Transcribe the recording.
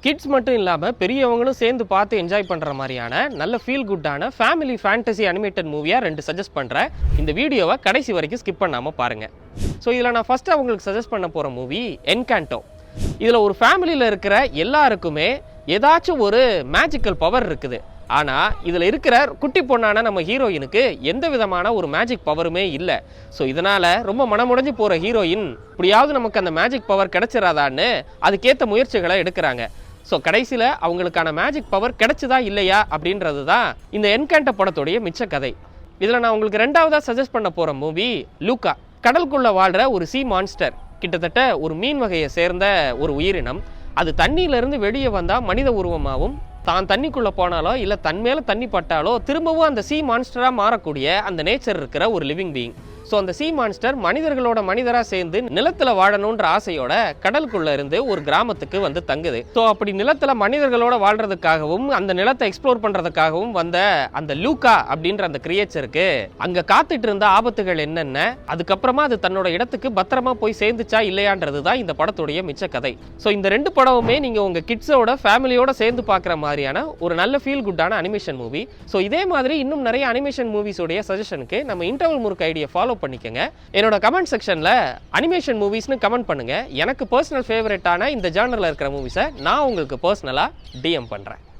Kids மட்டும் இல்லாமல் பெரியவங்களும் சேர்ந்து பார்த்து என்ஜாய் பண்ணுற மாதிரியான நல்ல ஃபீல் குட்டான ஃபேமிலி ஃபேண்டசி அனிமேட்டட் மூவியாக 2 சஜஸ்ட் பண்ணுறேன். இந்த வீடியோவை கடைசி வரைக்கும் ஸ்கிப் பண்ணாமல் பாருங்கள். ஸோ இதில் நான் ஃபஸ்ட்டு அவங்களுக்கு சஜஸ்ட் பண்ண போகிற மூவி என்கான்டோ. இதில் ஒரு ஃபேமிலியில் இருக்கிற எல்லாருக்குமே ஏதாச்சும் ஒரு மேஜிக்கல் பவர் இருக்குது. ஆனால் இதில் இருக்கிற குட்டி பொண்ணான நம்ம ஹீரோயினுக்கு எந்த விதமான ஒரு மேஜிக் பவருமே இல்லை. ஸோ இதனால் ரொம்ப மனமுடைஞ்சு போகிற ஹீரோயின் இப்படியாவது நமக்கு அந்த மேஜிக் பவர் கிடைச்சிடாதான்னு அதுக்கேற்ற முயற்சிகளை எடுக்கிறாங்க. ஸோ கடைசியில் அவங்களுக்கான மேஜிக் பவர் கிடைச்சதா இல்லையா அப்படின்றது தான் இந்த என்கான்டோ படத்துடைய மிச்ச கதை. இதில் நான் உங்களுக்கு 2வதாக சஜஸ்ட் பண்ண போகிற மூவி லூக்கா. கடலுக்குள்ளே வாழ்கிற ஒரு சீ மான்ஸ்டர், கிட்டத்தட்ட ஒரு மீன் வகையை சேர்ந்த ஒரு உயிரினம். அது தண்ணியிலிருந்து வெளியே வந்தால் மனித உருவமாகவும், தான் தண்ணிக்குள்ளே போனாலோ இல்லை தன் மேலே தண்ணி பட்டாலோ திரும்பவும் அந்த சீ மான்ஸ்டராக மாறக்கூடிய அந்த நேச்சர் இருக்கிற ஒரு லிவிங் பீயிங். ஸோ அந்த சீ மான்ஸ்டர் மனிதர்களோட மனிதராக சேர்ந்து நிலத்தில் வாழணுன்ற ஆசையோட கடலுக்குள்ளே இருந்து ஒரு கிராமத்துக்கு வந்து தங்குது. ஸோ அப்படி நிலத்தில் மனிதர்களோட வாழ்றதுக்காகவும் அந்த நிலத்தை எக்ஸ்ப்ளோர் பண்ணுறதுக்காகவும் வந்த அந்த லூக்கா அப்படின்ற அந்த கிரியேச்சருக்கு அங்கே காத்துட்டு இருந்த ஆபத்துகள் என்னென்ன, அதுக்கப்புறமா அது தன்னோட இடத்துக்கு பத்திரமா போய் சேர்ந்துச்சா இல்லையான்றது தான் இந்த படத்துடைய மிச்ச கதை. ஸோ இந்த 2 படமுமே நீங்கள் உங்கள் கிட்ஸோட ஃபேமிலியோட சேர்ந்து பார்க்குற மாதிரியான ஒரு நல்ல ஃபீல் குட்டான அனிமேஷன் மூவி. ஸோ இதே மாதிரி இன்னும் நிறைய அனிமேஷன் மூவிஸோடைய சஜஷனுக்கு நம்ம இன்டர்வல் முறுக்கு ஐடியை ஃபாலோ பண்ணிக்கங்க. என்னோட கமெண்ட் செக்ஷன்ல அனிமேஷன் மூவிஸ்னு கமெண்ட் பண்ணுங்க. எனக்கு பர்சனல் ஃபேவரட்டான இந்த ஜானர்ல இருக்கிற மூவிஸை நான் உங்களுக்கு பர்சனலா டிஎம் பண்றேன்.